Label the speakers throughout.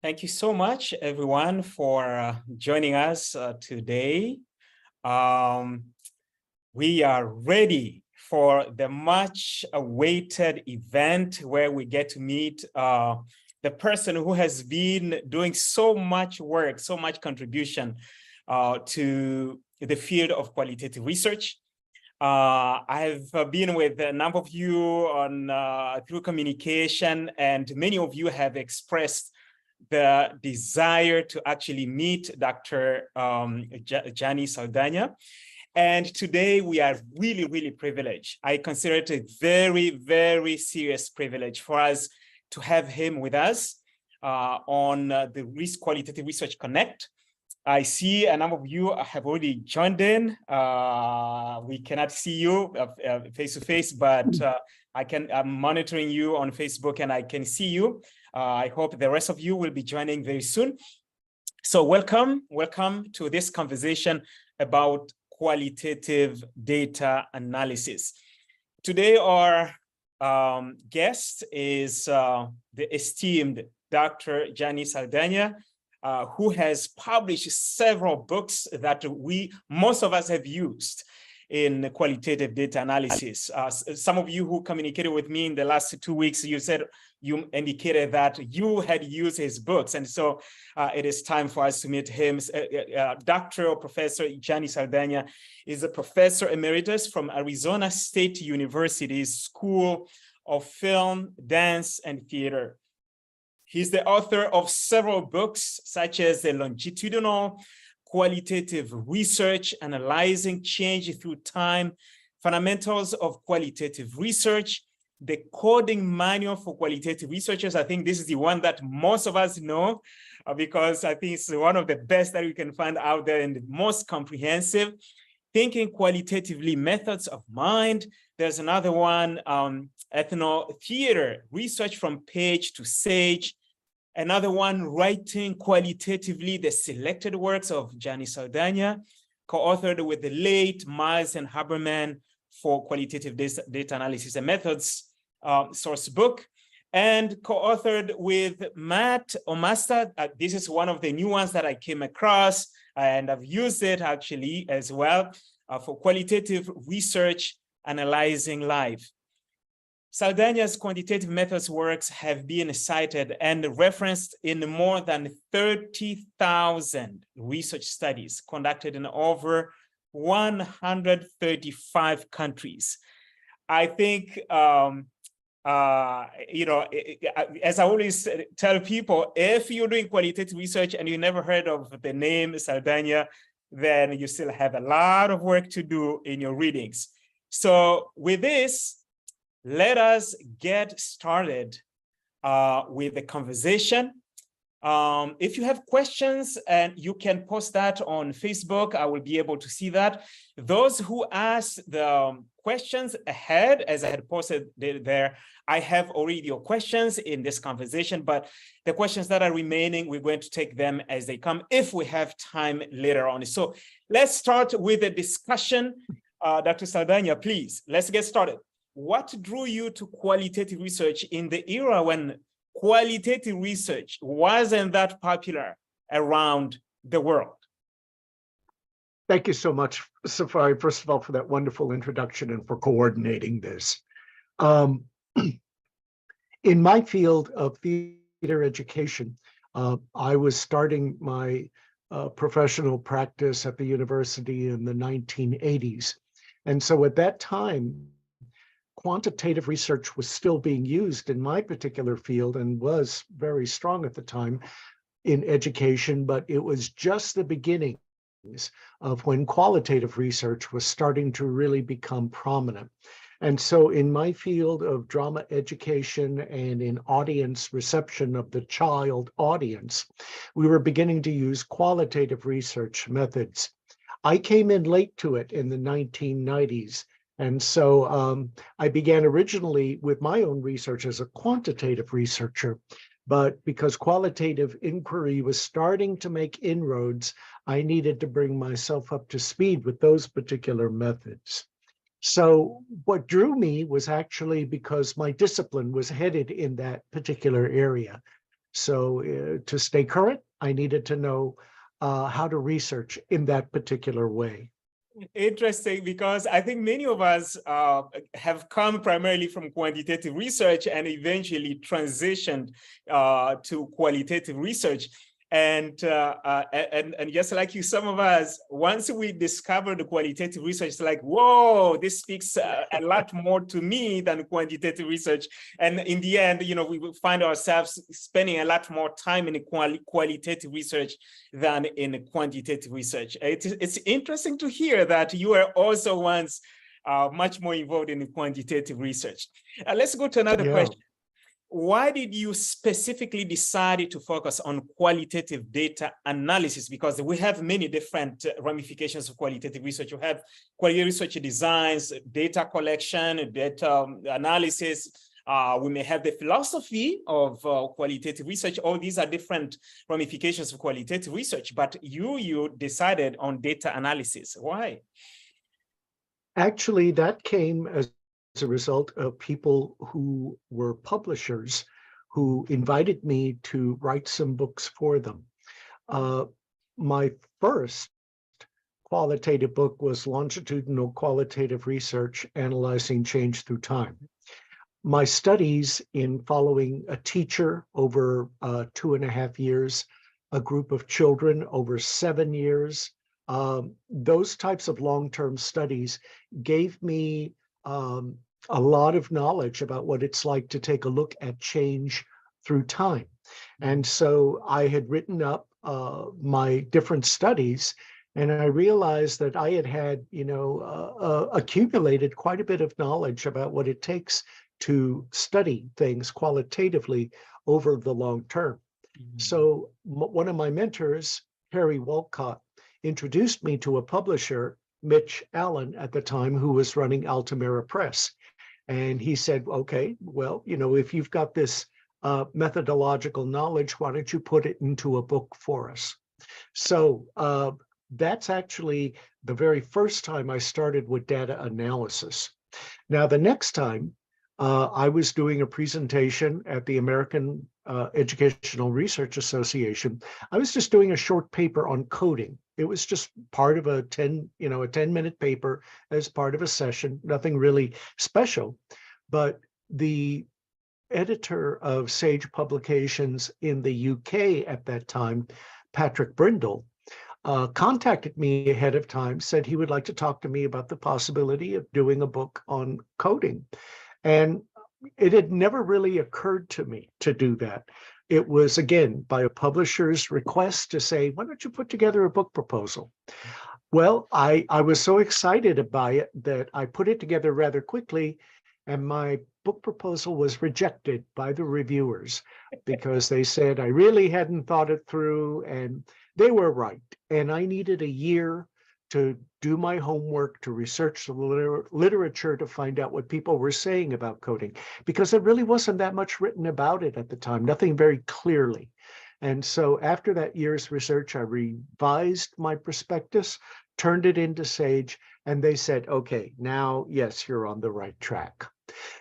Speaker 1: Thank you so much, everyone, for joining us today. We are ready for the much-awaited event where we get to meet the person who has been doing so much work, so much contribution to the field of qualitative research. I've been with a number of you on through communication, and many of you have expressed the desire to actually meet Dr. Gianni Saldaña. And today we are really privileged. I consider it a very serious privilege for us to have him with us on the Qualitative Research Connect. I see a number of you have already joined in. We cannot see you face to face, but I'm monitoring you on Facebook and I can see you. I hope the rest of you will be joining very soon. So welcome to this conversation about qualitative data analysis. Today, our guest is the esteemed Dr. Gianni Saldaña, who has published several books that most of us have used in qualitative data analysis. Some of you who communicated with me in the last 2 weeks, you indicated that you had used his books. And so it is time for us to meet him. Dr. or Professor Gianni Saldaña is a professor emeritus from Arizona State University's School of Film, Dance, and Theater. He's the author of several books, such as the Longitudinal Qualitative Research, Analyzing Change Through Time, Fundamentals of Qualitative Research, the Coding Manual for Qualitative Researchers. I think this is the one that most of us know because I think it's one of the best that we can find out there and the most comprehensive. Thinking Qualitatively, Methods of Mind. There's another one, Ethno-Theater, Research from Page to Sage. Another one, Writing Qualitatively, the Selected Works of Gianni Saldaña, co-authored with the late Miles and Haberman for Qualitative Data Analysis and Methods source book, and co-authored with Matt Omasta. This is one of the new ones that I came across, and I've used it actually as well for Qualitative Research, Analyzing Life. Saldaña's quantitative methods works have been cited and referenced in more than 30,000 research studies conducted in over 135 countries. I think, as I always tell people, if you're doing qualitative research and you never heard of the name Saldaña, then you still have a lot of work to do in your readings. So with this, let us get started with the conversation. If you have questions, and you can post that on Facebook, I will be able to see that. Those who ask the questions ahead, as I had posted there, I have already your questions in this conversation, but the questions that are remaining, we're going to take them as they come if we have time later on. So let's start with the discussion. Dr. Saldaña, please, let's get started. What drew you to qualitative research in the era when qualitative research wasn't that popular around the world?
Speaker 2: Thank you so much, Safari, first of all, for that wonderful introduction and for coordinating this. In my field of theater education, I was starting my professional practice at the university in the 1980s. And so at that time, quantitative research was still being used in my particular field and was very strong at the time in education, but it was just the beginnings of when qualitative research was starting to really become prominent. And so in my field of drama education and in audience reception of the child audience, we were beginning to use qualitative research methods. I came in late to it in the 1990s. And so I began originally with my own research as a quantitative researcher, but because qualitative inquiry was starting to make inroads, I needed to bring myself up to speed with those particular methods. So what drew me was actually because my discipline was headed in that particular area. So to stay current, I needed to know how to research in that particular way.
Speaker 1: Interesting, because I think many of us have come primarily from quantitative research and eventually transitioned to qualitative research. And just like you, some of us, once we discover the qualitative research, it's like, whoa, this speaks a lot more to me than quantitative research. And in the end, you know, we will find ourselves spending a lot more time in qualitative research than in quantitative research. It's interesting to hear that you were also once much more involved in quantitative research. Let's go to another question. Why did you specifically decide to focus on qualitative data analysis? Because we have many different ramifications of qualitative research. You have qualitative research designs, data collection, data analysis. We may have the philosophy of qualitative research. All these are different ramifications of qualitative research, but you decided on data analysis. Why?
Speaker 2: Actually, that came as a result of people who were publishers who invited me to write some books for them. My first qualitative book was Longitudinal Qualitative Research Analyzing Change Through Time. My studies in following a teacher over 2.5 years, a group of children over 7 years, those types of long-term studies gave me a lot of knowledge about what it's like to take a look at change through time. And so I had written up my different studies, and I realized that I had, you know, accumulated quite a bit of knowledge about what it takes to study things qualitatively over the long term. So one of my mentors, Harry Walcott, introduced me to a publisher, Mitch Allen at the time, who was running Altamira Press. And he said, okay, well, you know, if you've got this methodological knowledge, why don't you put it into a book for us? So that's actually the very first time I started with data analysis. Now, the next time I was doing a presentation at the American Educational Research Association, I was just doing a short paper on coding. It was just part of a 10-minute paper as part of a session, nothing really special. But the editor of Sage Publications in the UK at that time, Patrick Brindle, contacted me ahead of time, said he would like to talk to me about the possibility of doing a book on coding. And it had never really occurred to me to do that. It was, again, by a publisher's request to say, why don't you put together a book proposal? Well, I was so excited by it that I put it together rather quickly, and my book proposal was rejected by the reviewers because they said I really hadn't thought it through, and they were right. And I needed a year to do my homework, to research the literature, to find out what people were saying about coding, because there really wasn't that much written about it at the time, nothing very clearly. And so after that year's research, I revised my prospectus, turned it into Sage, and they said, okay, now, yes, you're on the right track.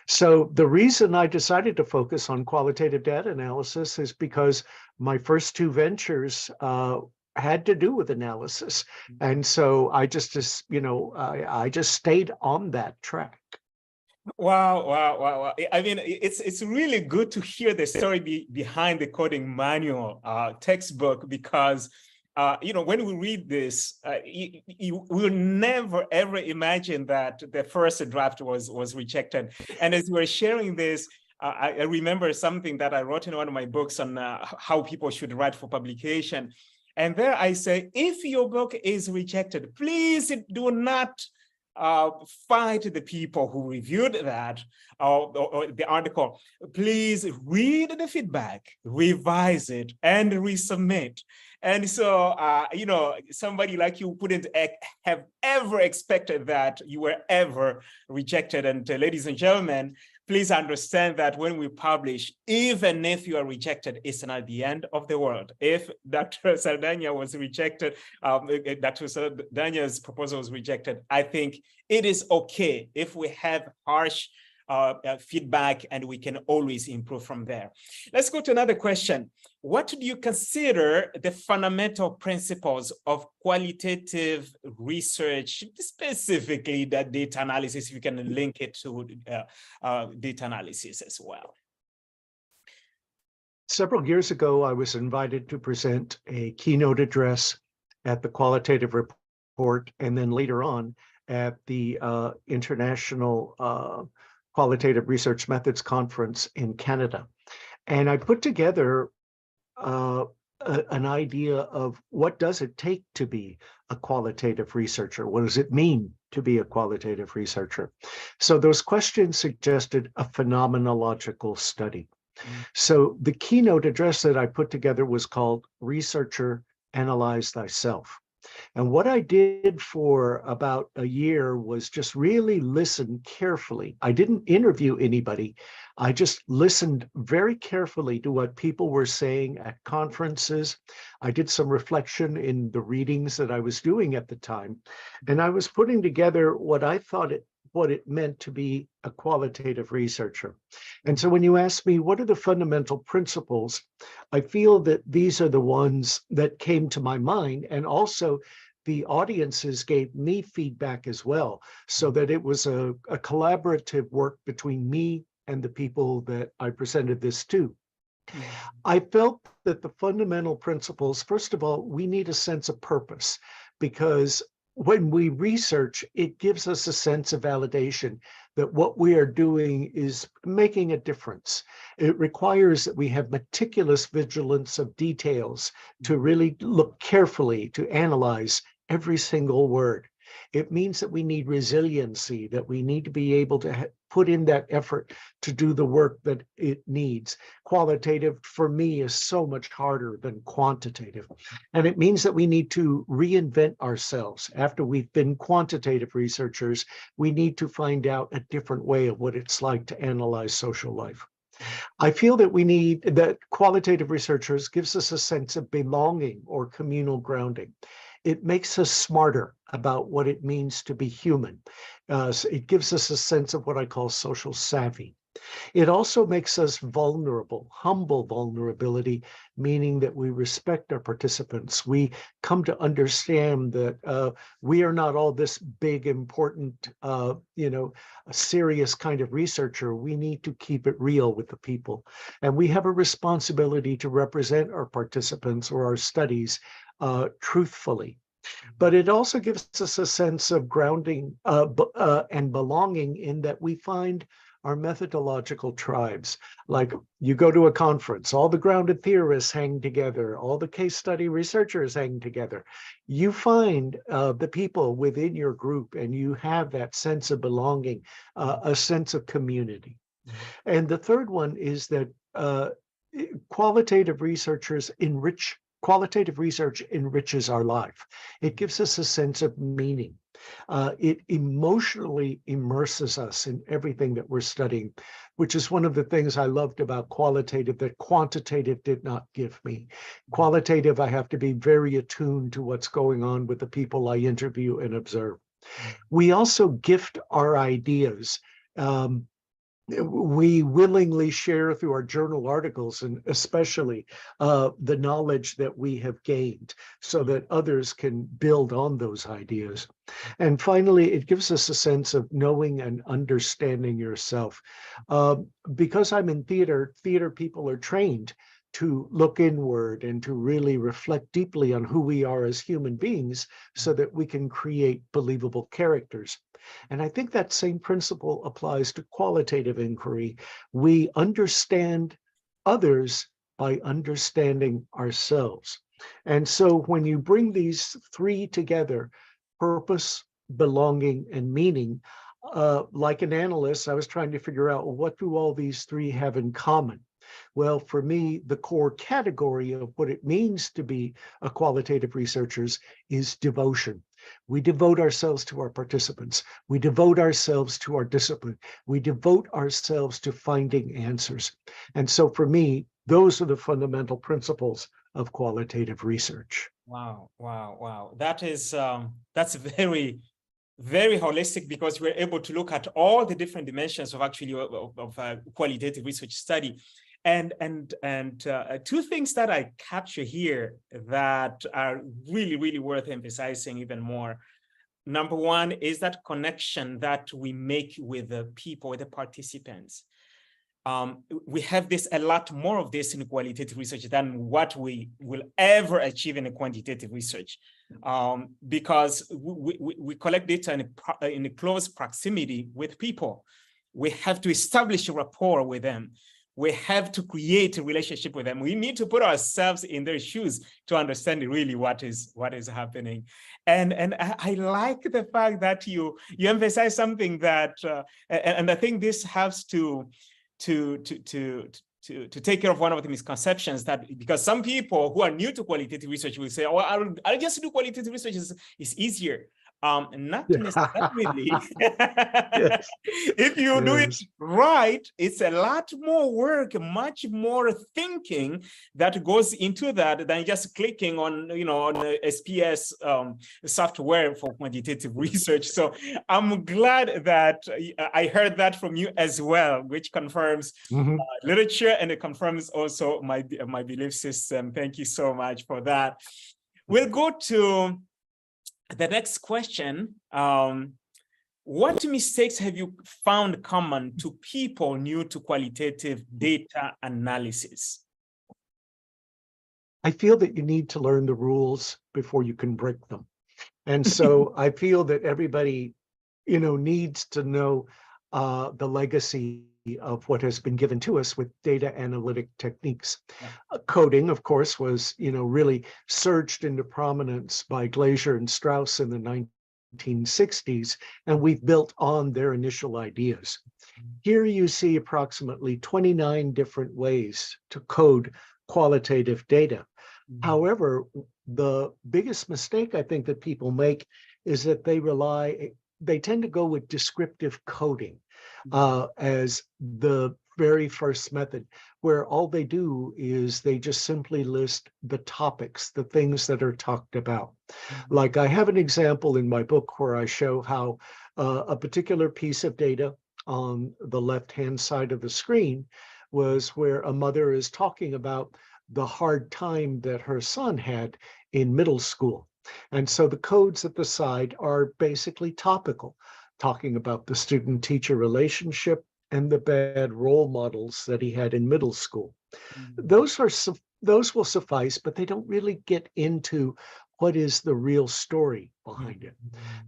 Speaker 2: So the reason I decided to focus on qualitative data analysis is because my first two ventures had to do with analysis. And so I just I just stayed on that track.
Speaker 1: Wow. I mean, it's really good to hear the story behind the coding manual textbook, because you know, when we read this, you will never ever imagine that the first draft was rejected. And as we're sharing this, I remember something that I wrote in one of my books on how people should write for publication. And there I say, if your book is rejected, please do not fight the people who reviewed that or the article. Please read the feedback, revise it, and resubmit. And so, you know, somebody like you wouldn't have ever expected that you were ever rejected. And ladies and gentlemen, please understand that when we publish, even if you are rejected, it's not the end of the world. If Dr. Saldaña was rejected, Dr. Saldaña's proposal was rejected, I think it is okay if we have harsh feedback, and we can always improve from there. Let's go to another question. What do you consider the fundamental principles of qualitative research, specifically that data analysis? If you can link it to data analysis as well.
Speaker 2: Several years ago, I was invited to present a keynote address at the Qualitative Report, and then later on at the International Qualitative Research Methods Conference in Canada. And I put together an idea of what does it take to be a qualitative researcher? What does it mean to be a qualitative researcher? So those questions suggested a phenomenological study. So the keynote address that I put together was called Researcher, Analyze Thyself. And what I did for about a year was just really listen carefully. I didn't interview anybody. I just listened very carefully to what people were saying at conferences. I did some reflection in the readings that I was doing at the time. And I was putting together what I thought what it meant to be a qualitative researcher. And so when you ask me, what are the fundamental principles? I feel that these are the ones that came to my mind, and also the audiences gave me feedback as well, so that it was a collaborative work between me and the people that I presented this to. I felt that the fundamental principles, first of all, we need a sense of purpose, because when we research, it gives us a sense of validation that what we are doing is making a difference. It requires that we have meticulous vigilance of details to really look carefully, to analyze every single word. It means that we need resiliency, that we need to be able to put in that effort to do the work that it needs. Qualitative, for me, is so much harder than quantitative. And it means that we need to reinvent ourselves. After we've been quantitative researchers, we need to find out a different way of what it's like to analyze social life. I feel that qualitative researchers gives us a sense of belonging or communal grounding. It makes us smarter about what it means to be human. So it gives us a sense of what I call social savvy. It also makes us vulnerable, humble vulnerability, meaning that we respect our participants. We come to understand that we are not all this big, important, a serious kind of researcher. We need to keep it real with the people. And we have a responsibility to represent our participants or our studies truthfully. But it also gives us a sense of grounding and belonging, in that we find our methodological tribes. Like, you go to a conference, all the grounded theorists hang together, all the case study researchers hang together. You find the people within your group, and you have that sense of belonging, a sense of community. And the third one is that qualitative research enriches our life. It gives us a sense of meaning. It emotionally immerses us in everything that we're studying, which is one of the things I loved about qualitative that quantitative did not give me. Qualitative, I have to be very attuned to what's going on with the people I interview and observe. We also gift our ideas. We willingly share through our journal articles, and especially the knowledge that we have gained, so that others can build on those ideas. And finally, it gives us a sense of knowing and understanding yourself. Because I'm in theater people are trained to look inward and to really reflect deeply on who we are as human beings, so that we can create believable characters. And I think that same principle applies to qualitative inquiry. We understand others by understanding ourselves. And so when you bring these three together, purpose, belonging, and meaning, like an analyst, I was trying to figure out, well, what do all these three have in common? Well, for me, the core category of what it means to be a qualitative researcher is devotion. We devote ourselves to our participants. We devote ourselves to our discipline. We devote ourselves to finding answers. And so for me, those are the fundamental principles of qualitative research.
Speaker 1: Wow, wow, wow. That is, that's very very holistic because we're able to look at all the different dimensions of actually of qualitative research study. And two things that I capture here that are really, really worth emphasizing even more. Number one is that connection that we make with the people, with the participants. We have a lot more of this in qualitative research than what we will ever achieve in a quantitative research, because we collect data in a close proximity with people. We have to establish a rapport with them. We have to create a relationship with them. We need to put ourselves in their shoes to understand really what is happening. And I like the fact that you emphasize something that, and I think this has to take care of one of the misconceptions, that because some people who are new to qualitative research will say, oh, I'll just do qualitative research, is easier. Not necessarily.
Speaker 2: Yes.
Speaker 1: If you do it right, it's a lot more work, much more thinking that goes into that than just clicking on, on a SPS software for quantitative research. So I'm glad that I heard that from you as well, which confirms literature, and it confirms also my belief system. Thank you so much for that. We'll go to the next question. What mistakes have you found common to people new to qualitative data analysis?
Speaker 2: I feel that you need to learn the rules before you can break them. And so I feel that everybody, needs to know the legacy of what has been given to us with data analytic techniques. Yeah. Coding, of course, was, really surged into prominence by Glaser and Strauss in the 1960s, and we've built on their initial ideas. Here you see approximately 29 different ways to code qualitative data. However, the biggest mistake I think that people make is that they tend to go with descriptive coding as the very first method, where all they do is they just simply list the topics, the things that are talked about. Like I have an example in my book where I show how a particular piece of data on the left-hand side of the screen was where a mother is talking about the hard time that her son had in middle school. And so the codes at the side are basically topical, talking about the student-teacher relationship and the bad role models that he had in middle school. Those will suffice, but they don't really get into what is the real story behind it.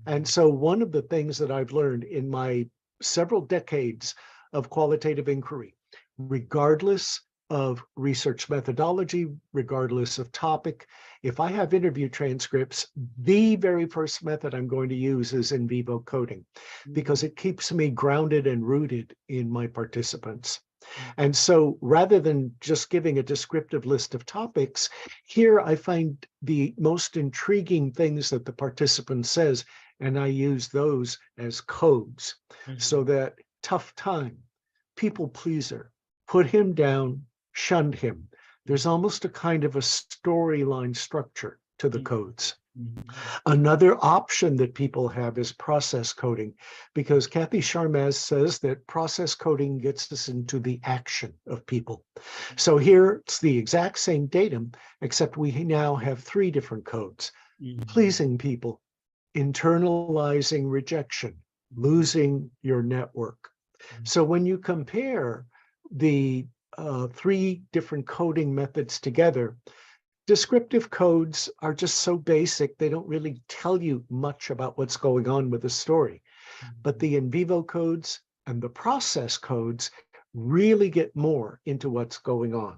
Speaker 2: And so one of the things that I've learned in my several decades of qualitative inquiry, regardless of research methodology, regardless of topic, if I have interview transcripts, the very first method I'm going to use is in vivo coding, because it keeps me grounded and rooted in my participants. And so rather than just giving a descriptive list of topics, here I find the most intriguing things that the participant says, and I use those as codes. So that tough time, people pleaser, put him down, shunned him. There's almost a kind of a storyline structure to the codes. Another option that people have is process coding, because Kathy Sharmaz says that process coding gets us into the action of people. So here it's the exact same datum, except we now have 3 different codes: pleasing people, internalizing rejection, losing your network. So when you compare the 3 different coding methods together, descriptive codes are just so basic, they don't really tell you much about what's going on with the story. But the in vivo codes and the process codes really get more into what's going on.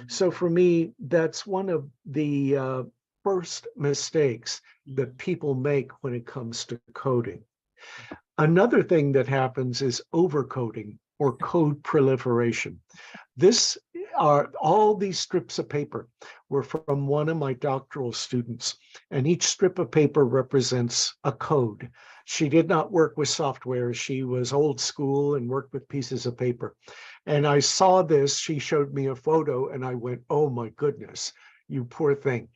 Speaker 2: So for me, that's one of the first mistakes that people make when it comes to coding. Another thing that happens is overcoding or code proliferation. All these strips of paper were from one of my doctoral students, and each strip of paper represents a code. She did not work with software. She was old school and worked with pieces of paper. And I saw this, she showed me a photo, and I went, oh my goodness, you poor thing.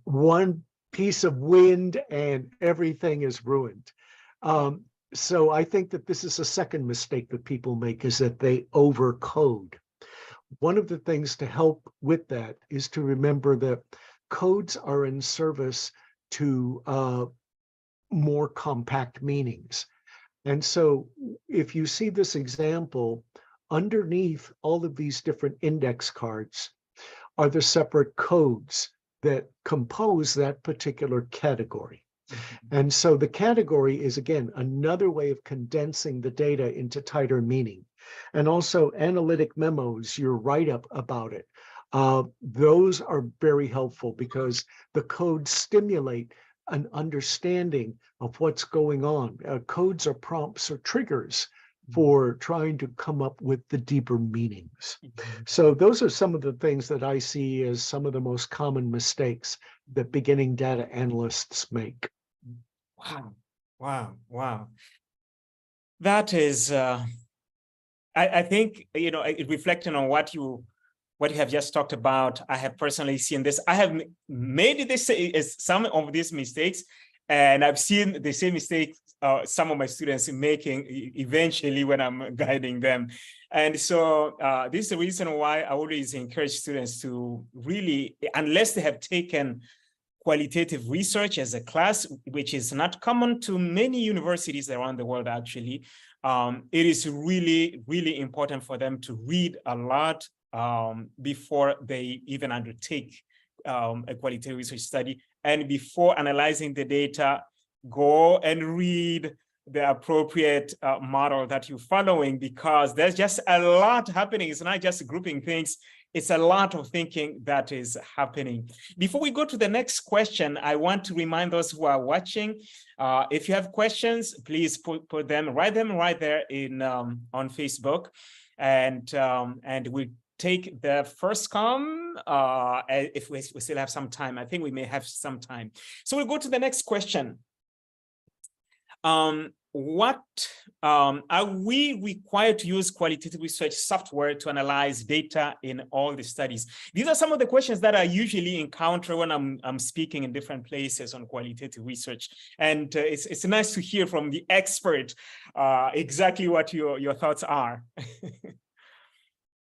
Speaker 2: One piece of wind and everything is ruined. So I think that this is a second mistake that people make, is that they overcode. One of the things to help with that is to remember that codes are in service to more compact meanings. And so if you see this example, underneath all of these different index cards are the separate codes that compose that particular category. And so the category is, again, another way of condensing the data into tighter meaning. And also analytic memos, your write-up about it, those are very helpful because the codes stimulate an understanding of what's going on. Codes are prompts or triggers for trying to come up with the deeper meanings. So those are some of the things that I see as some of the most common mistakes that beginning data analysts make.
Speaker 1: Wow, wow, wow. That is, I think, you know, reflecting on what you have just talked about, I have personally seen this. I have made this some of these mistakes, and I've seen the same mistakes some of my students making eventually when I'm guiding them. And so this is the reason why I always encourage students to really, unless they have taken qualitative research as a class, which is not common to many universities around the world, actually, it is really, really important for them to read a lot before they even undertake a qualitative research study. And before analyzing the data, go and read the appropriate model that you're following, because there's just a lot happening. It's not just grouping things. It's a lot of thinking that is happening. Before we go to the next question, I want to remind those who are watching, if you have questions, please put them, write them right there in on Facebook, and we take the first come if we still have some time. I think we may have some time. So we'll go to the next question. What are we required to use qualitative research software to analyze data in all the studies? These are some of the questions that I usually encounter when I'm speaking in different places on qualitative research. And it's nice to hear from the expert exactly what your thoughts are.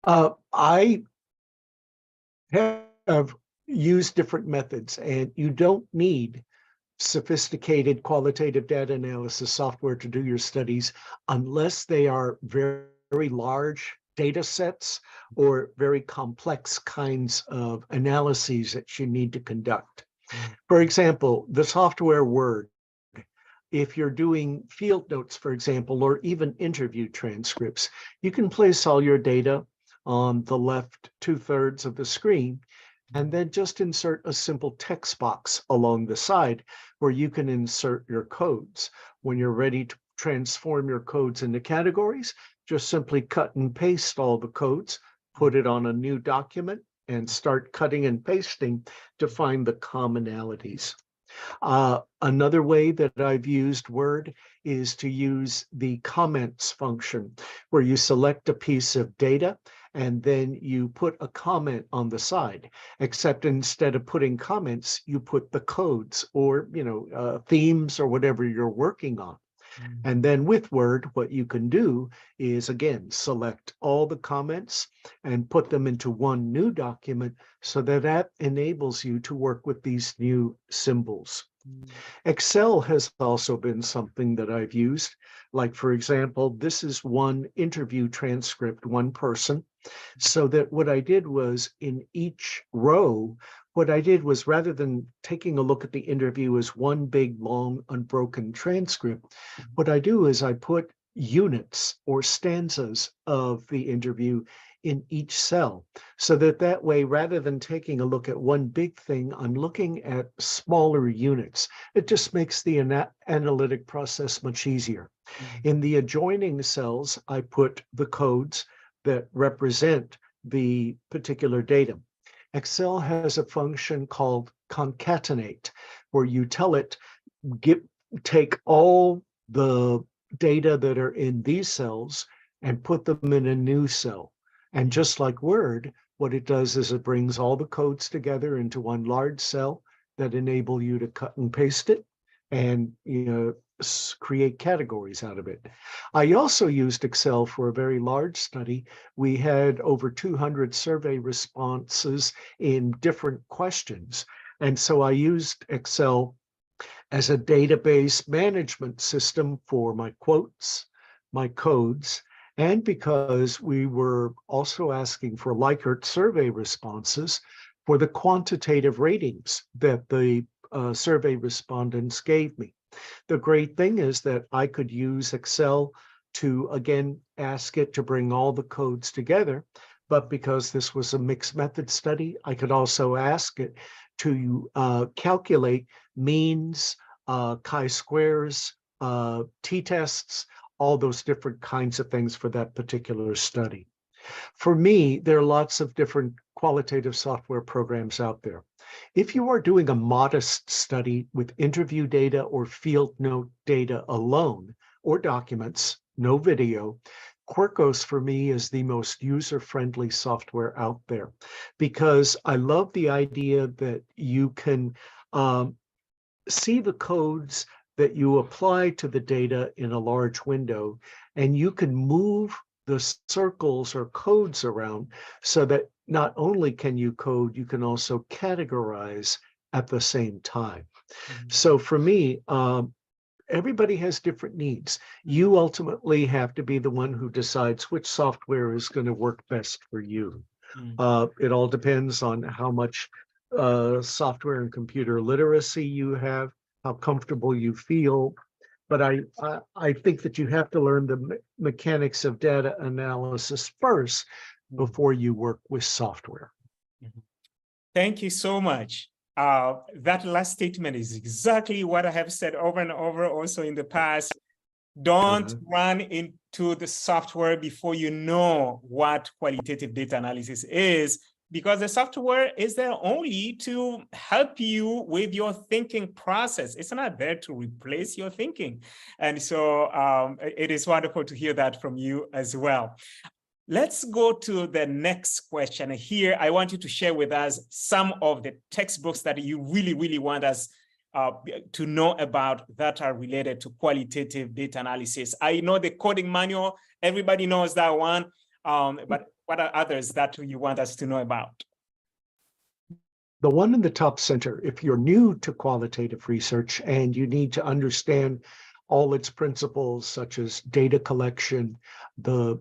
Speaker 2: I have used different methods, and you don't need sophisticated qualitative data analysis software to do your studies unless they are very, very large data sets or very complex kinds of analyses that you need to conduct. For example, the software Word, if you're doing field notes, for example, or even interview transcripts, you can place all your data on the left 2/3 of the screen, and then just insert a simple text box along the side where you can insert your codes. When you're ready to transform your codes into categories, just simply cut and paste all the codes, put it on a new document, and start cutting and pasting to find the commonalities. Another way that I've used Word is to use the comments function, where you select a piece of data and then you put a comment on the side, except instead of putting comments, you put the codes or themes or whatever you're working on. And then with Word, what you can do is, again, select all the comments and put them into one new document, so that enables you to work with these new symbols. Excel has also been something that I've used. Like, for example, this is one interview transcript, one person. So that what I did was, in each row, what I did was, rather than taking a look at the interview as one big, long, unbroken transcript, what I do is I put units or stanzas of the interview in each cell, so that way, rather than taking a look at one big thing, I'm looking at smaller units. It just makes the analytic process much easier. In the adjoining cells, I put the codes that represent the particular data. Excel has a function called concatenate, where you tell it, take all the data that are in these cells and put them in a new cell. And just like Word, what it does is it brings all the codes together into one large cell, that enable you to cut and paste it and create categories out of it. I also used Excel for a very large study. We had over 200 survey responses in different questions. And so I used Excel as a database management system for my quotes, my codes, and because we were also asking for Likert survey responses for the quantitative ratings that the survey respondents gave me. The great thing is that I could use Excel to, again, ask it to bring all the codes together. But because this was a mixed method study, I could also ask it to calculate means, chi-squares, t-tests, all those different kinds of things for that particular study. For me, there are lots of different qualitative software programs out there. If you are doing a modest study with interview data or field note data alone, or documents, no video, Quirkos for me is the most user-friendly software out there, because I love the idea that you can see the codes that you apply to the data in a large window, and you can move the circles or codes around so that not only can you code, you can also categorize at the same time.
Speaker 1: Mhm.
Speaker 2: So for me, everybody has different needs. You ultimately have to be the one who decides which software is going to work best for you. It all depends on how much software and computer literacy you have, how comfortable you feel. But I think that you have to learn the mechanics of data analysis first before you work with software.
Speaker 1: Thank you so much. That last statement is exactly what I have said over and over also in the past. Don't run into the software before you know what qualitative data analysis is, because the software is there only to help you with your thinking process. It's not there to replace your thinking. And so it is wonderful to hear that from you as well. Let's go to the next question. Here, I want you to share with us some of the textbooks that you really want us to know about that are related to qualitative data analysis. I know the coding manual, everybody knows that one, but what are others that you want us to know about?
Speaker 2: The one in the top center, if you're new to qualitative research and you need to understand all its principles, such as data collection, the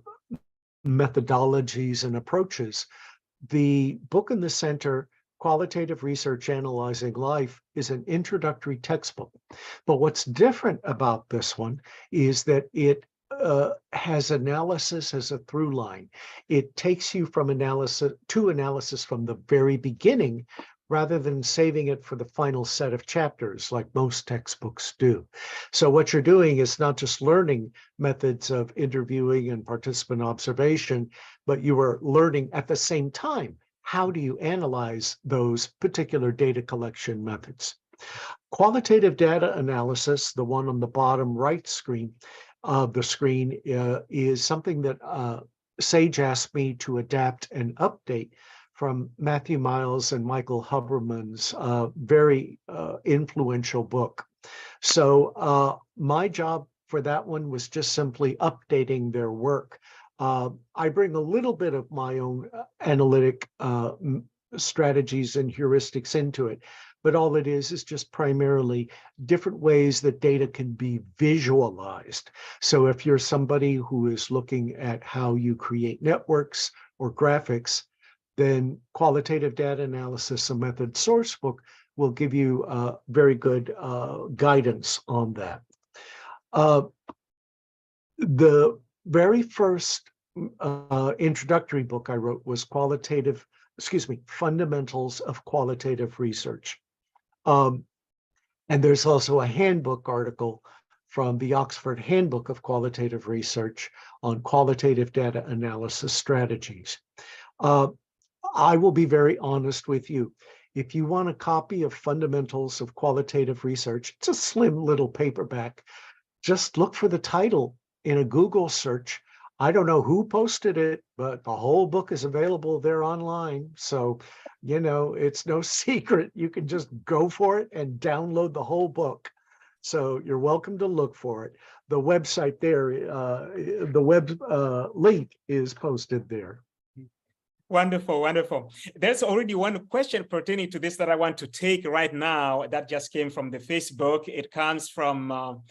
Speaker 2: methodologies and approaches, the book in the center, Qualitative Research Analyzing Life, is an introductory textbook. But what's different about this one is that it has analysis as a through line. It takes you from analysis to analysis from the very beginning, rather than saving it for the final set of chapters like most textbooks do. So what you're doing is not just learning methods of interviewing and participant observation, but you are learning at the same time, how do you analyze those particular data collection methods? Qualitative data analysis, the one on the bottom right screen of the screen, is something that Sage asked me to adapt and update from Matthew Miles and Michael Huberman's very influential book. So my job for that one was just simply updating their work. I bring a little bit of my own analytic strategies and heuristics into it, but all it is just primarily different ways that data can be visualized. So if you're somebody who is looking at how you create networks or graphics, then Qualitative Data Analysis, a method source book, will give you very good guidance on that. The very first introductory book I wrote was Fundamentals of Qualitative Research. And there's also a handbook article from the Oxford Handbook of Qualitative Research on qualitative data analysis strategies. I will be very honest with you. If you want a copy of Fundamentals of Qualitative Research, it's a slim little paperback. Just look for the title in a Google search. I don't know who posted it, but the whole book is available there online. So, you know, it's no secret. You can just go for it and download the whole book. So you're welcome to look for it. The website there, the web link is posted there.
Speaker 1: Wonderful, wonderful. There's already one question pertaining to this that I want to take right now that just came from the Facebook. It comes from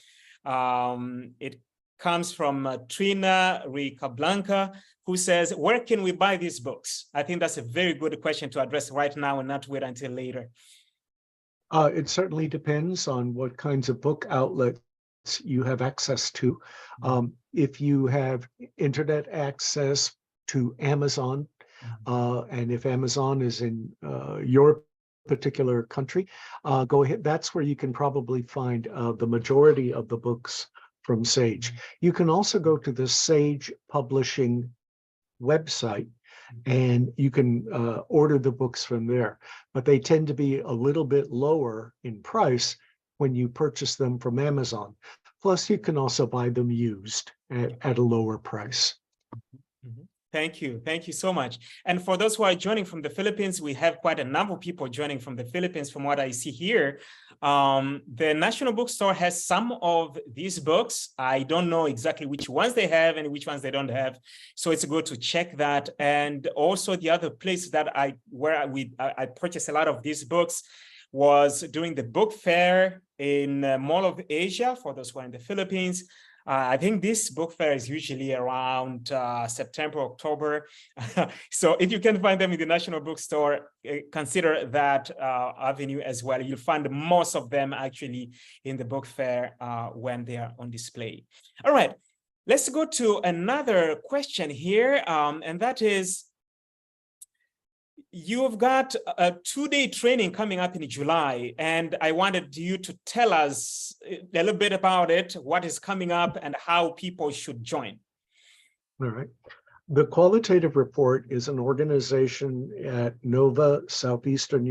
Speaker 1: Trina Ricablanca, who says, where can we buy these books? I think that's a very good question to address right now and not wait until later.
Speaker 2: It certainly depends on what kinds of book outlets you have access to. If you have internet access to Amazon, and if Amazon is in your particular country, go ahead. That's where you can probably find the majority of the books from Sage. You can also go to the Sage Publishing website, and you can order the books from there, but they tend to be a little bit lower in price when you purchase them from Amazon. Plus, you can also buy them used at a lower price.
Speaker 1: Thank you. Thank you so much. And for those who are joining from the Philippines, we have quite a number of people joining from the Philippines from what I see here. The National Bookstore has some of these books. I don't know exactly which ones they have and which ones they don't have. So it's good to check that. And also the other place that I purchased a lot of these books was during the book fair in Mall of Asia, for those who are in the Philippines. I think this book fair is usually around September, October. So if you can find them in the National Bookstore, consider that avenue as well. You'll find most of them actually in the book fair when they are on display. All right, let's go to another question here, and that is, you've got a 2-day training coming up in July, and I wanted you to tell us a little bit about it, what is coming up, and how people should join.
Speaker 2: All right. The Qualitative Report is an organization at Nova Southeastern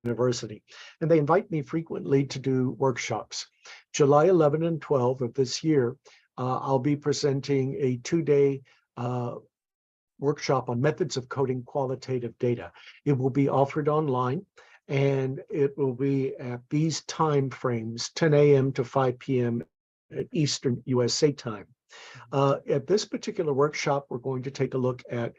Speaker 2: University, and they invite me frequently to do workshops. July 11 and 12 of this year, I'll be presenting a 2-day workshop on methods of coding qualitative data. It will be offered online, and it will be at these time frames, 10 a.m. to 5 p.m. at Eastern USA time. At this particular workshop, we're going to take a look at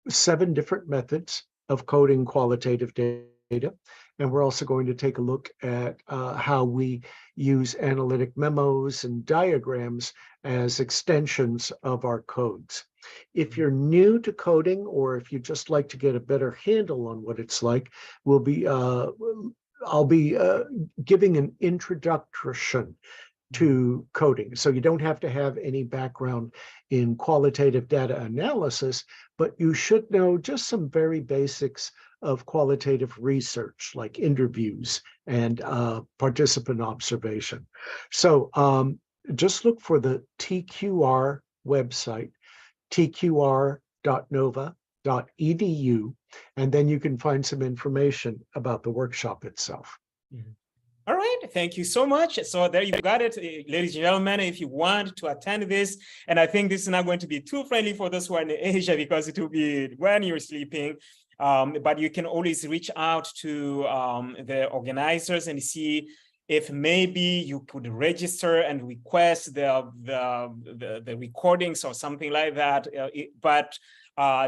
Speaker 2: 7 different methods of coding qualitative data. And we're also going to take a look at how we use analytic memos and diagrams as extensions of our codes. If you're new to coding, or if you just like to get a better handle on what it's like, I'll be giving an introduction to coding. So you don't have to have any background in qualitative data analysis, but you should know just some very basics of qualitative research, like interviews and participant observation. So just look for the TQR website, tqr.nova.edu, and then you can find some information about the workshop itself.
Speaker 1: All right, thank you so much. So there you got it, ladies and gentlemen. If you want to attend this, and I think this is not going to be too friendly for those who are in Asia because it will be when you're sleeping, but you can always reach out to the organizers and see if maybe you could register and request the recordings or something like that. But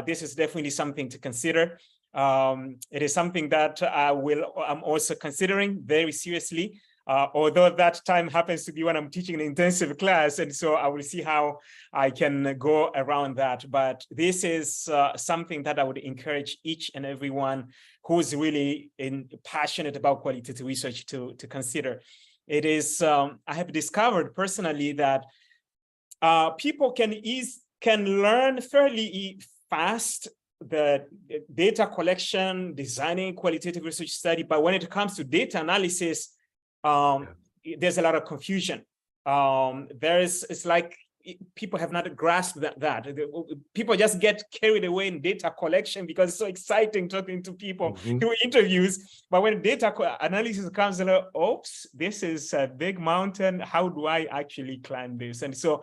Speaker 1: this is definitely something to consider. It is something that I'm also considering very seriously, although that time happens to be when I'm teaching an intensive class. And so I will see how I can go around that. But this is something that I would encourage each and everyone who's really passionate about qualitative research to consider. It is, I have discovered personally that people can learn fairly fast the data collection, designing qualitative research study, but when it comes to data analysis, there's a lot of confusion. It's like people have not grasped that. People just get carried away in data collection because it's so exciting talking to people, do interviews. But when data analysis comes, oops, this is a big mountain. How do I actually climb this? And so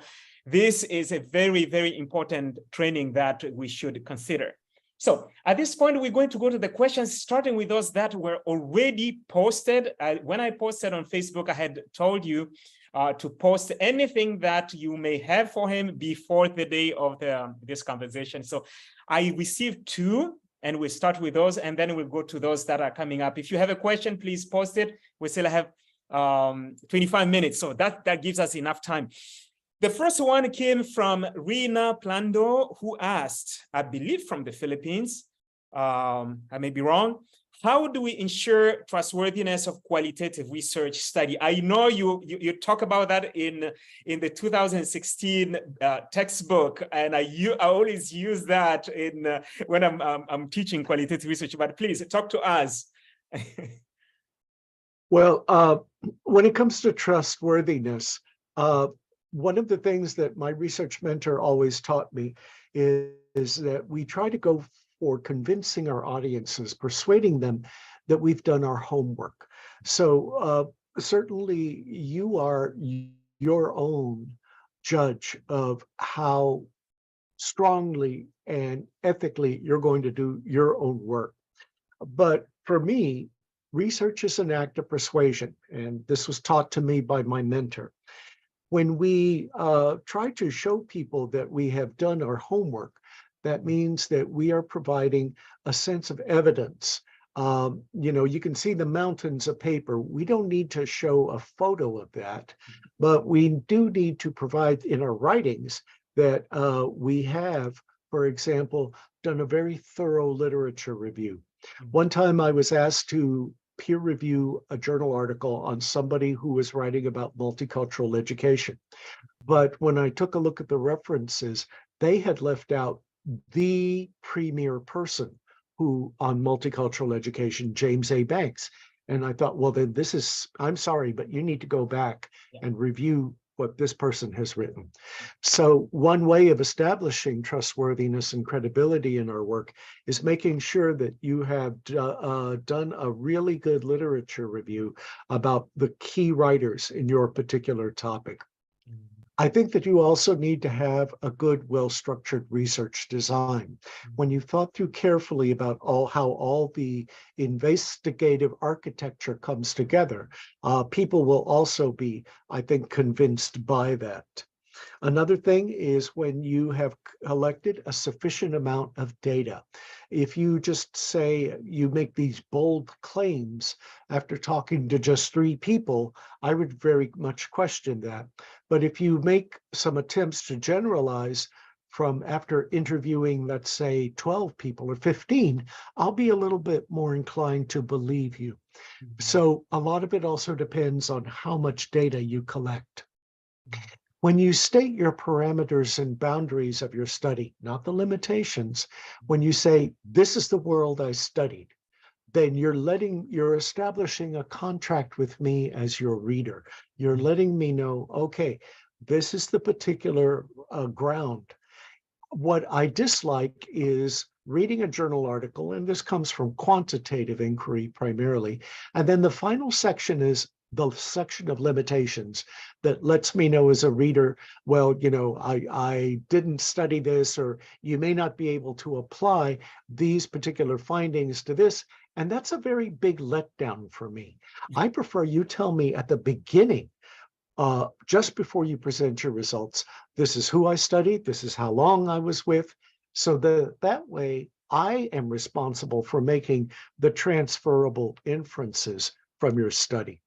Speaker 1: This is a very, very important training that we should consider. So at this point, we're going to go to the questions, starting with those that were already posted. When I posted on Facebook, I had told you to post anything that you may have for him before the day of this conversation. So I received 2, and we'll start with those, and then we'll go to those that are coming up. If you have a question, please post it. We still have 25 minutes, so that gives us enough time. The first one came from Rina Plando, who asked, I believe from the Philippines, I may be wrong, how do we ensure trustworthiness of qualitative research study? I know you talk about that in the 2016 textbook, and I always use that when I'm teaching qualitative research, but please talk to us.
Speaker 2: Well, when it comes to trustworthiness, one of the things that my research mentor always taught me is that we try to go for convincing our audiences, persuading them that we've done our homework. So certainly you are your own judge of how strongly and ethically you're going to do your own work. But for me, research is an act of persuasion, and this was taught to me by my mentor. When we try to show people that we have done our homework, that means that we are providing a sense of evidence. You can see the mountains of paper. We don't need to show a photo of that, but we do need to provide in our writings that we have, for example, done a very thorough literature review. One time I was asked to peer review a journal article on somebody who was writing about multicultural education. But when I took a look at the references, they had left out the premier person who on multicultural education, James A. Banks. And I thought, well, then I'm sorry, but you need to go back and review what this person has written. So one way of establishing trustworthiness and credibility in our work is making sure that you have done a really good literature review about the key writers in your particular topic. I think that you also need to have a good, well-structured research design. When you've thought through carefully about how all the investigative architecture comes together, people will also be, I think, convinced by that. Another thing is when you have collected a sufficient amount of data. If you just say you make these bold claims after talking to just 3 people, I would very much question that. But if you make some attempts to generalize from after interviewing, let's say 12 people or 15, I'll be a little bit more inclined to believe you. So a lot of it also depends on how much data you collect. When you state your parameters and boundaries of your study, not the limitations, when you say, this is the world I studied, then you're establishing a contract with me as your reader. You're letting me know, okay, this is the particular ground. What I dislike is reading a journal article, and this comes from quantitative inquiry primarily. And then the final section is the section of limitations that lets me know as a reader, well, I didn't study this, or you may not be able to apply these particular findings to this. And that's a very big letdown for me. I prefer you tell me at the beginning, just before you present your results, this is who I studied, this is how long I was with, so that way I am responsible for making the transferable inferences from your study.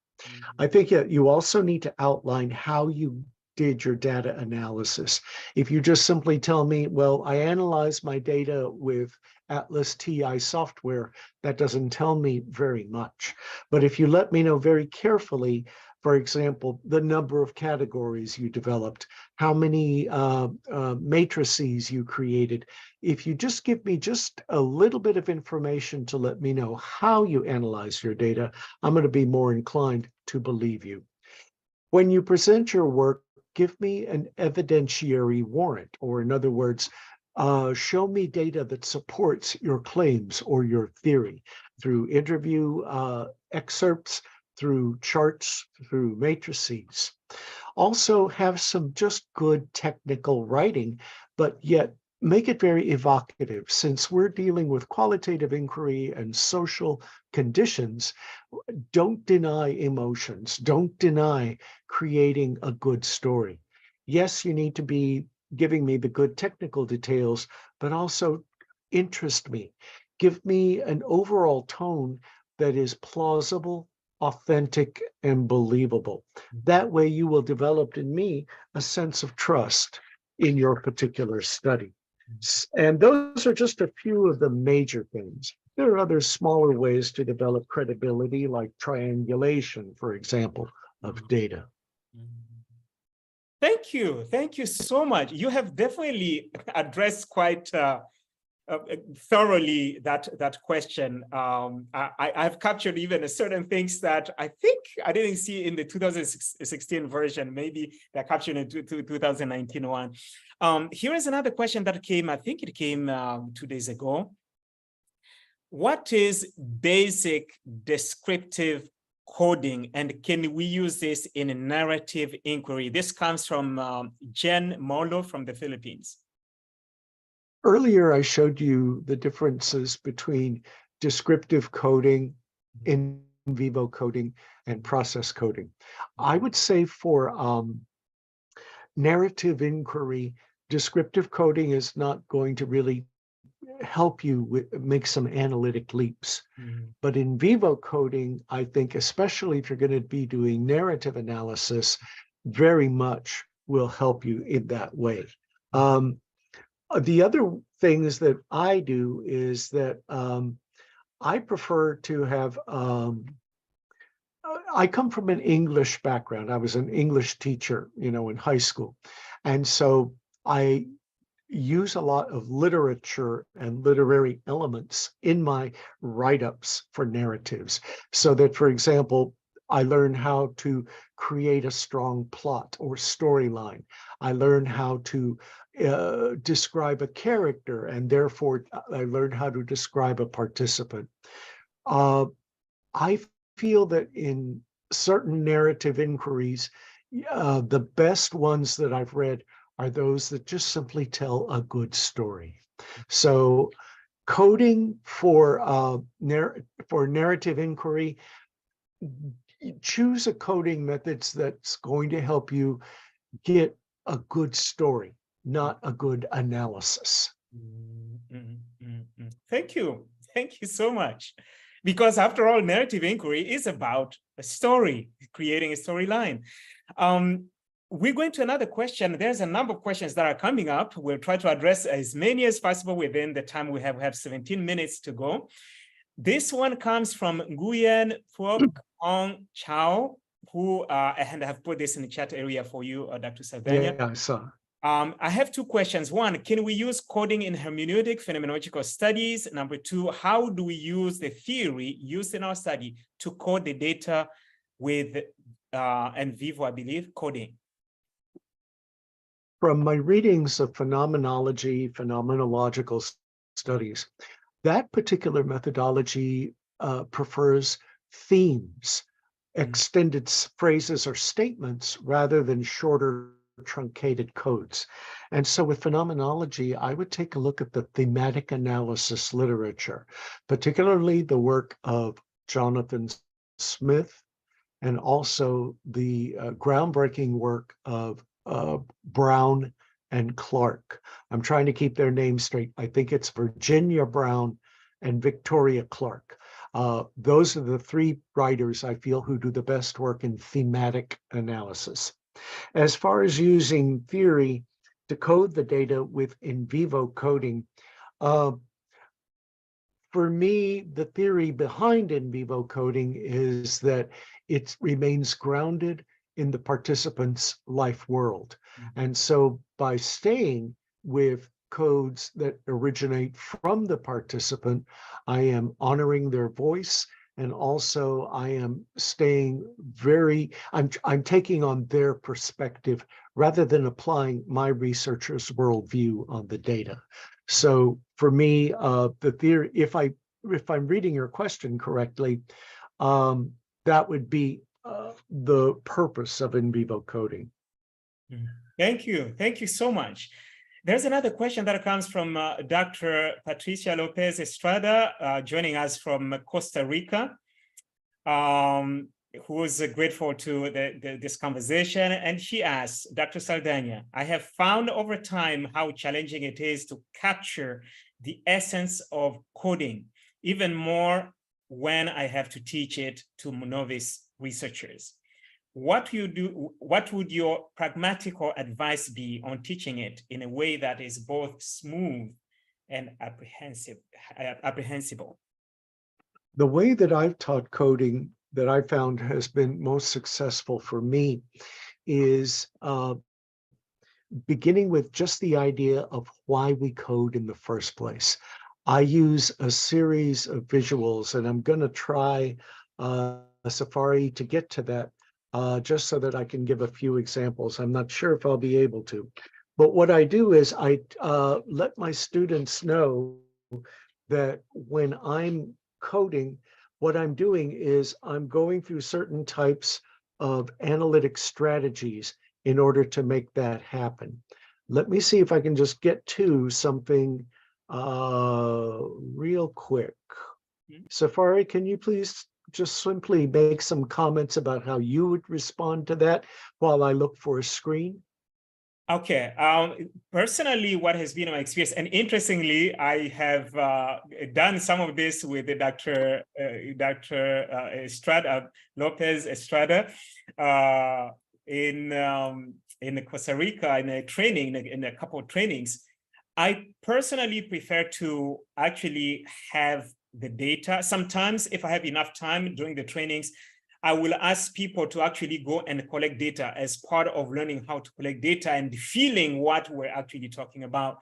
Speaker 2: I think you also need to outline how you did your data analysis. If you just simply tell me, well, I analyzed my data with Atlas TI software, that doesn't tell me very much. But if you let me know very carefully, for example, the number of categories you developed, how many matrices you created, if you just give me just a little bit of information to let me know how you analyze your data, I'm going to be more inclined to believe you. When you present your work, give me an evidentiary warrant, or in other words, show me data that supports your claims or your theory through interview excerpts, through charts, through matrices. Also have some just good technical writing, but yet make it very evocative. Since we're dealing with qualitative inquiry and social conditions, don't deny emotions, don't deny creating a good story. Yes, you need to be giving me the good technical details, but also interest me. Give me an overall tone that is plausible, authentic, and believable. That way you will develop in me a sense of trust in your particular study. And those are just a few of the major things. There are other smaller ways to develop credibility, like triangulation, for example, of data.
Speaker 1: Thank you. Thank you so much. You have definitely addressed quite thoroughly that question. I've captured even certain things that I think I didn't see in the 2016 version. Maybe they're captured in 2019 one. Here is another question that came, I think it came 2 days ago. What is basic descriptive coding, and can we use this in a narrative inquiry? This comes from Jen Molo from the Philippines.
Speaker 2: Earlier, I showed you the differences between descriptive coding, in vivo coding, and process coding. I would say for narrative inquiry, descriptive coding is not going to really help you make some analytic leaps. But in vivo coding, I think, especially if you're going to be doing narrative analysis, very much will help you in that way. The other things that I do is that I prefer to have, I come from an English background. I was an English teacher, in high school. And so I use a lot of literature and literary elements in my write-ups for narratives. So that, for example, I learn how to create a strong plot or storyline. I learn how to describe a character, and therefore I learn how to describe a participant. I feel that in certain narrative inquiries, the best ones that I've read are those that just simply tell a good story. So coding for narrative inquiry, choose a coding methods that's going to help you get a good story, not a good analysis.
Speaker 1: Thank you. Thank you so much. Because after all, narrative inquiry is about a story, creating a storyline. We're going to another question. There's a number of questions that are coming up. We'll try to address as many as possible within the time we have. We have 17 minutes to go. This one comes from Nguyen Phuoc Ong Chao, who, and I have put this in the chat area for you, Dr. Saldaña.
Speaker 2: Yeah, I saw.
Speaker 1: I have two questions. One, can we use coding in hermeneutic phenomenological studies? Number two, how do we use the theory used in our study to code the data with in vivo, I believe, coding?
Speaker 2: From my readings of phenomenology, phenomenological studies, that particular methodology prefers themes, extended phrases or statements, rather than shorter truncated codes. And so with phenomenology, I would take a look at the thematic analysis literature, particularly the work of Jonathan Smith, and also the groundbreaking work of Brown and Clark. I'm trying to keep their names straight. I think it's Virginia Brown and Victoria Clark. Those are the three writers I feel who do the best work in thematic analysis. As far as using theory to code the data with in vivo coding, for me, the theory behind in vivo coding is that it remains grounded in the participant's life world. And so by staying with codes that originate from the participant, I am honoring their voice, and also I am staying I'm taking on their perspective rather than applying my researcher's worldview on the data. So for me, the theory, if I'm reading your question correctly, that would be the purpose of in vivo coding.
Speaker 1: Thank you. Thank you so much. There's another question that comes from Dr. Patricia Lopez Estrada, joining us from Costa Rica, who is grateful to this conversation. And she asks, Dr. Saldaña, I have found over time how challenging it is to capture the essence of coding, even more when I have to teach it to novice researchers. What would your pragmatical advice be on teaching it in a way that is both smooth and apprehensible?
Speaker 2: The way that I've taught coding that I found has been most successful for me is beginning with just the idea of why we code in the first place. I use a series of visuals, and I'm going to try Safari to get to that just so that I can give a few examples. I'm not sure if I'll be able to. But what I do is I let my students know that when I'm coding, what I'm doing is I'm going through certain types of analytic strategies in order to make that happen. Let me see if I can just get to something real quick. Safari, can you please just simply make some comments about how you would respond to that while I look for a screen?
Speaker 1: Okay. Personally, what has been my experience, and interestingly, I have done some of this with Dr. Estrada, Lopez Estrada, in Costa Rica in a training, in a couple of trainings. I personally prefer to actually have the data. Sometimes, if I have enough time during the trainings, I will ask people to actually go and collect data as part of learning how to collect data and feeling what we're actually talking about,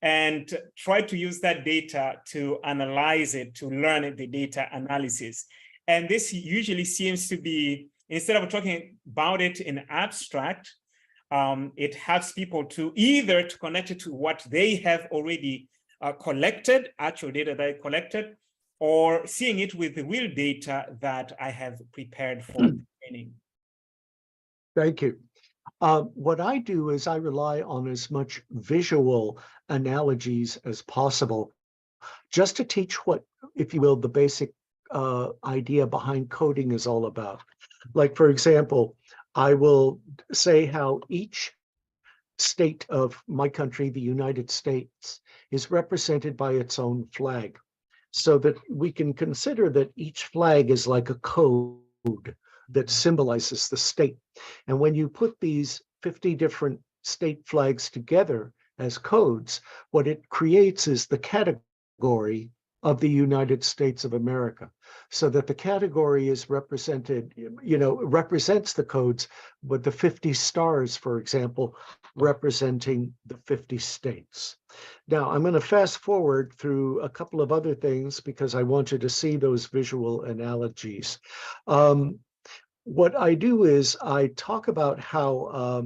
Speaker 1: and try to use that data to analyze it, to learn the data analysis. And this usually seems to be, instead of talking about it in abstract, it helps people to either to connect it to what they have already collected, actual data they collected, or seeing it with the real data that I have prepared for training.
Speaker 2: Thank you. What I do is I rely on as much visual analogies as possible, just to teach what, if you will, the basic idea behind coding is all about. Like, for example, I will say how each state of my country, the United States, is represented by its own flag, so that we can consider that each flag is like a code that symbolizes the state. And when you put these 50 different state flags together as codes, what it creates is the category of the United States of America, so that the category is represented, represents the codes, with the 50 stars, for example, representing the 50 states. Now, I'm going to fast forward through a couple of other things because I want you to see those visual analogies. What I do is I talk about how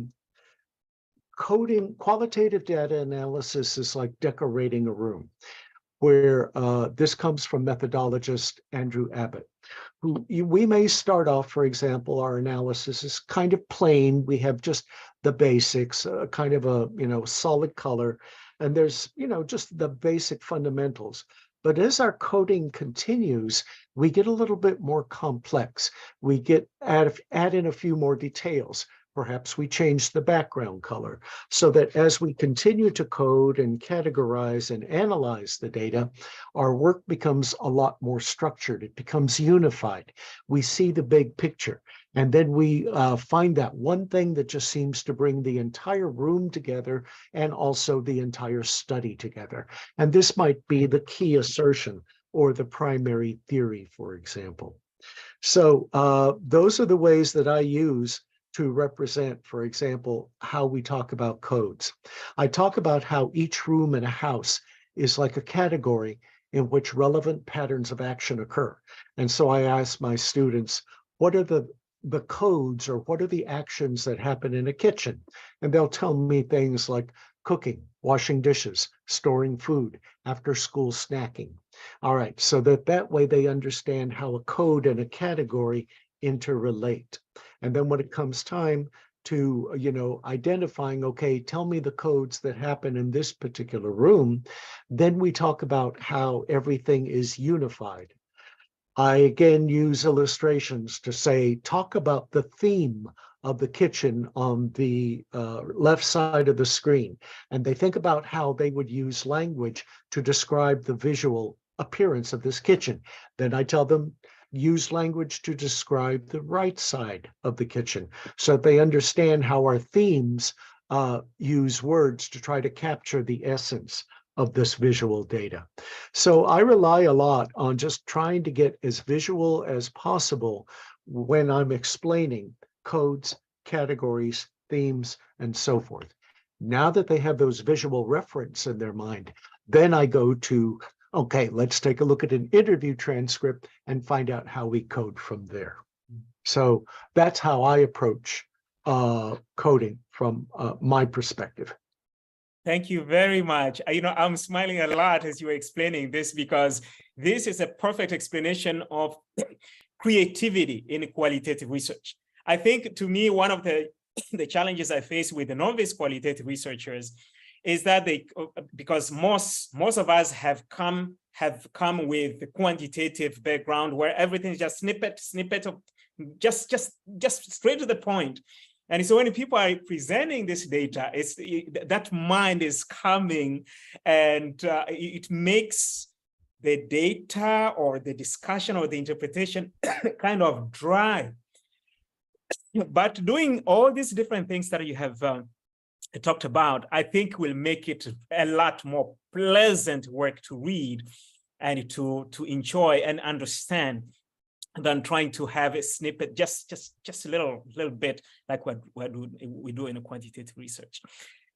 Speaker 2: coding, qualitative data analysis is like decorating a room, where this comes from methodologist Andrew Abbott, who we may start off, for example, our analysis is kind of plain. We have just the basics, kind of a, solid color, and there's, just the basic fundamentals. But as our coding continues, we get a little bit more complex. We get add in a few more details. Perhaps we change the background color, so that as we continue to code and categorize and analyze the data, our work becomes a lot more structured. It becomes unified. We see the big picture. And then we find that one thing that just seems to bring the entire room together and also the entire study together. And this might be the key assertion or the primary theory, for example. So those are the ways that I use to represent, for example, how we talk about codes. I talk about how each room in a house is like a category in which relevant patterns of action occur. And so I ask my students, what are the codes, or what are the actions that happen in a kitchen? And they'll tell me things like cooking, washing dishes, storing food, after school snacking. All right, so that way they understand how a code and a category interrelate. And then when it comes time to, identifying, okay, tell me the codes that happen in this particular room. Then we talk about how everything is unified. I again use illustrations to say, talk about the theme of the kitchen on the left side of the screen. And they think about how they would use language to describe the visual appearance of this kitchen. Then I tell them, use language to describe the right side of the kitchen, so they understand how our themes use words to try to capture the essence of this visual data. So I rely a lot on just trying to get as visual as possible when I'm explaining codes, categories, themes, and so forth. Now that they have those visual reference in their mind, then I go to, okay, let's take a look at an interview transcript and find out how we code from there. So that's how I approach coding from my perspective.
Speaker 1: Thank you very much. I'm smiling a lot as you were explaining this, because this is a perfect explanation of creativity in qualitative research. I think, to me, one of the challenges I face with the novice qualitative researchers is that because most of us have come with the quantitative background where everything is just snippet of just straight to the point. And so when people are presenting this data, that mind is coming, and it makes the data or the discussion or the interpretation kind of dry. But doing all these different things that you have talked about, I think will make it a lot more pleasant work to read and to enjoy and understand, than trying to have a snippet, just a little bit, like what we do in a quantitative research.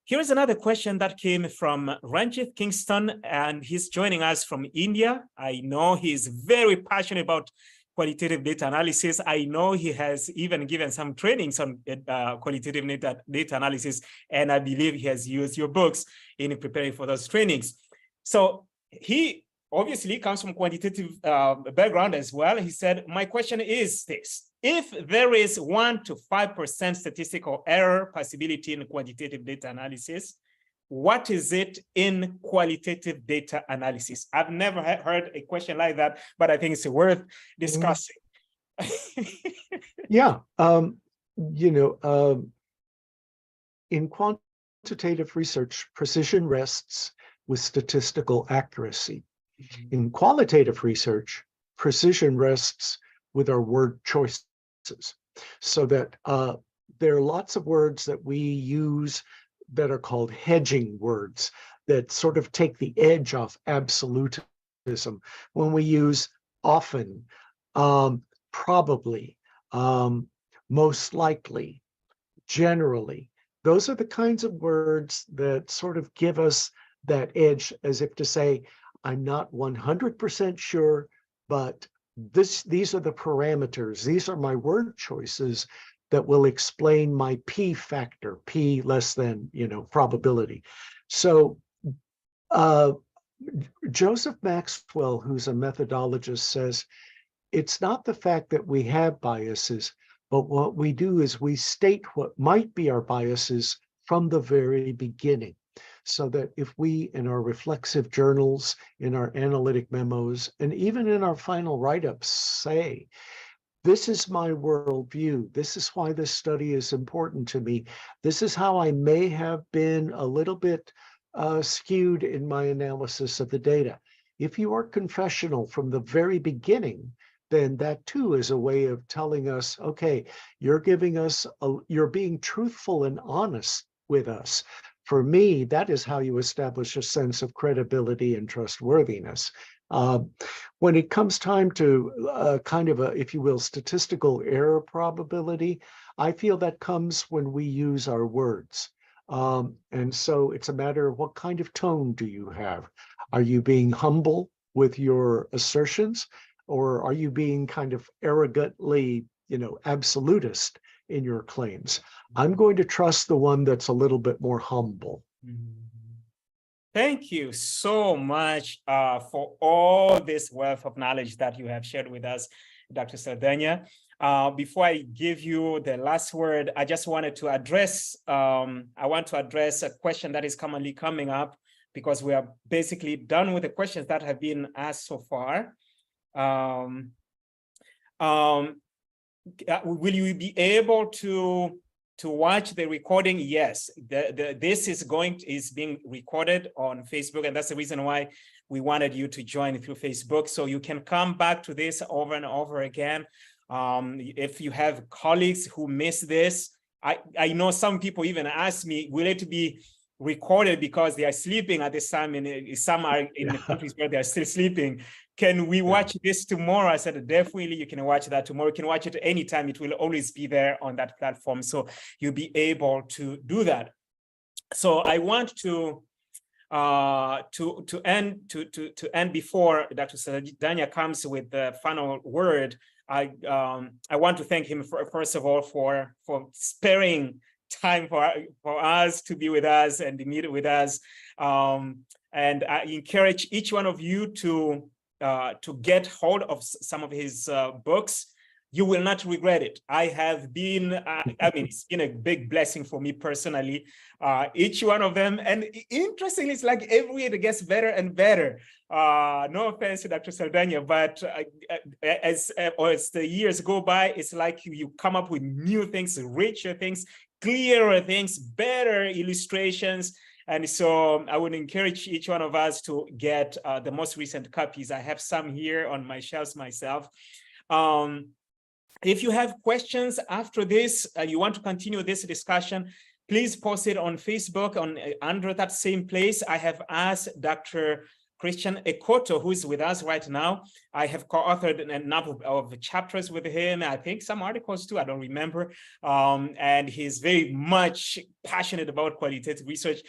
Speaker 1: Here's another question that came from Ranjit Kingston, and he's joining us from India. I know he's very passionate about qualitative data analysis. I know he has even given some trainings on qualitative data analysis, and I believe he has used your books in preparing for those trainings. So he obviously comes from quantitative background as well. He said, my question is this: if there is 1 to 5% statistical error possibility in quantitative data analysis, what is it in qualitative data analysis? I've never heard a question like that, but I think it's worth discussing.
Speaker 2: Yeah, in quantitative research, precision rests with statistical accuracy. In qualitative research, precision rests with our word choices, so that there are lots of words that we use that are called hedging words that sort of take the edge off absolutism. When we use often, probably, most likely, generally, those are the kinds of words that sort of give us that edge, as if to say, I'm not 100% sure, but these are the parameters. These are my word choices that will explain my P factor, P less than, probability. So Joseph Maxwell, who's a methodologist, says, it's not the fact that we have biases, but what we do is we state what might be our biases from the very beginning. So that if we, in our reflexive journals, in our analytic memos, and even in our final write-ups say, this is my worldview, this is why this study is important to me, this is how I may have been a little bit skewed in my analysis of the data. If you are confessional from the very beginning, then that too is a way of telling us, okay, you're giving us, you're being truthful and honest with us. For me, that is how you establish a sense of credibility and trustworthiness. When it comes time to kind of a, if you will, statistical error probability, I feel that comes when we use our words. And so it's a matter of what kind of tone do you have? Are you being humble with your assertions, or are you being kind of arrogantly, absolutist in your claims? I'm going to trust the one that's a little bit more humble.
Speaker 1: Thank you so much for all this wealth of knowledge that you have shared with us, Dr. Saldaña. Before I give you the last word, I just wanted to address, a question that is commonly coming up, because we are basically done with the questions that have been asked so far. Will you be able to watch the recording? Yes, this is being recorded on Facebook, and that's the reason why we wanted you to join through Facebook, so you can come back to this over and over again. If you have colleagues who miss this, I know some people even ask me, will it be recorded because they are sleeping at this time, and some are in the countries where they are still sleeping. Can we watch this tomorrow? I said, definitely you can watch that tomorrow. You can watch it anytime. It will always be there on that platform, so you'll be able to do that. So I want to end before Dr. Saldaña comes with the final word. I want to thank him first of all for sparing time for us to be with us and meet with us. And I encourage each one of you to get hold of some of his books. You will not regret it. I have been, I mean, it's been a big blessing for me personally, each one of them. And interestingly, it's like every year it gets better and better. No offense to Dr. Saldaña, but as the years go by, it's like you come up with new things, richer things, clearer things, better illustrations. And so I would encourage each one of us to get the most recent copies. I have some here on my shelves myself. If you have questions after this, you want to continue this discussion, please post it on Facebook under that same place. I have asked Dr. Christian Ekoto, who is with us right now. I have co-authored a number of chapters with him. I think some articles too, I don't remember. And he's very much passionate about qualitative research.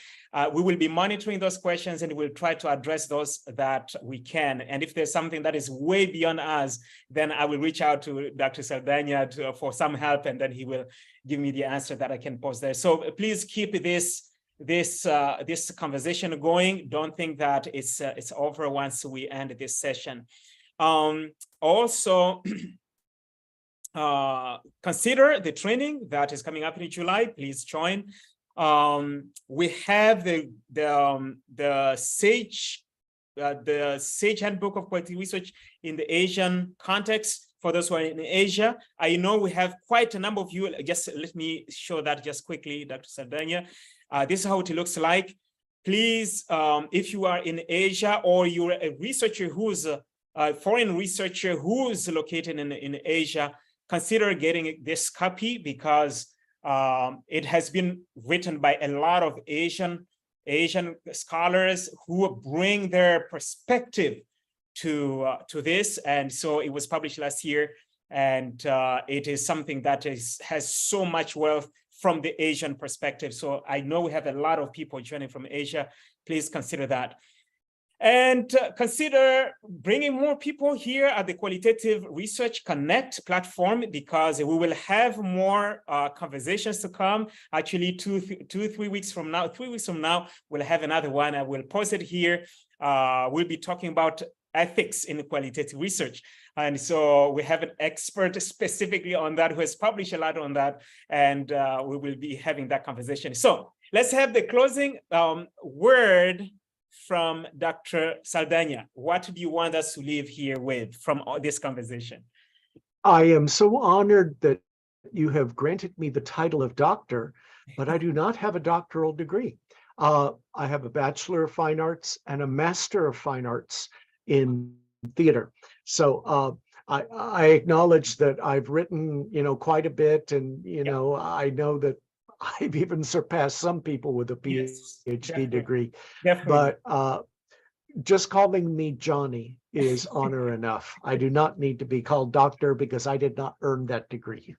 Speaker 1: We will be monitoring those questions and we'll try to address those that we can. And if there's something that is way beyond us, then I will reach out to Dr. Saldaña for some help, and then he will give me the answer that I can post there. So please keep this conversation going. Don't think that it's over once we end this session. Also, consider the training that is coming up in July. Please join. We have the SAGE Handbook of Quality Research in the Asian context. For those who are in Asia, I know we have quite a number of you. Just let me show that just quickly, Dr. Saldaña. This is how it looks like. Please, if you are in Asia or you're a researcher who's a foreign researcher who's located in Asia, consider getting this copy, because it has been written by a lot of Asian scholars who bring their perspective to this. And so it was published last year, and it is something that has so much wealth from the Asian perspective. So I know we have a lot of people joining from Asia. Please consider that. And consider bringing more people here at the Qualitative Research Connect platform, because we will have more conversations to come. Actually, 3 weeks from now, we'll have another one. I will post it here. We'll be talking about ethics in qualitative research. And so we have an expert specifically on that who has published a lot on that, and we will be having that conversation. So let's have the closing word from Dr. Saldaña. What do you want us to leave here with from this conversation?
Speaker 2: I am so honored that you have granted me the title of doctor, but I do not have a doctoral degree. I have a Bachelor of Fine Arts and a Master of Fine Arts in theater. So I acknowledge that I've written, quite a bit, and, I know that I've even surpassed some people with a PhD degree. Definitely. But just calling me Johnny is honor enough. I do not need to be called doctor because I did not earn that degree.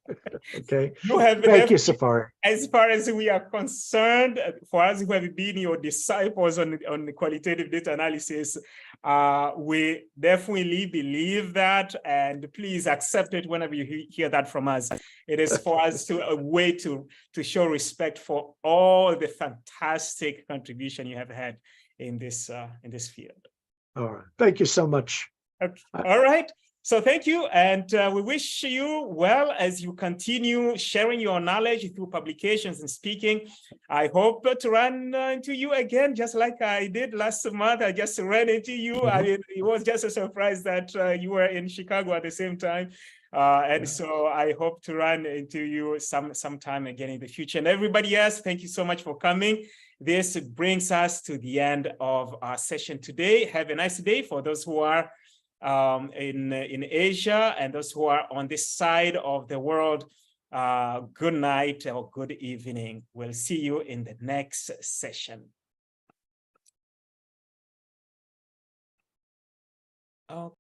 Speaker 2: Okay. Thank you, Safari.
Speaker 1: As far as we are concerned, for us who have been your disciples on the qualitative data analysis, we definitely believe that, and please accept it whenever you hear that from us. It is for us a way to show respect for all the fantastic contribution you have had in this field.
Speaker 2: All right. Thank you so much.
Speaker 1: Okay. All right. So thank you, and we wish you well as you continue sharing your knowledge through publications and speaking. I hope to run into you again, just like I did last month. I just ran into you. I mean, it was just a surprise that you were in Chicago at the same time. And so I hope to run into you sometime again in the future. And everybody else, thank you so much for coming. This brings us to the end of our session today. Have a nice day for those who are in Asia and those who are on this side of the world. Good night or good evening. We'll see you in the next session. Okay.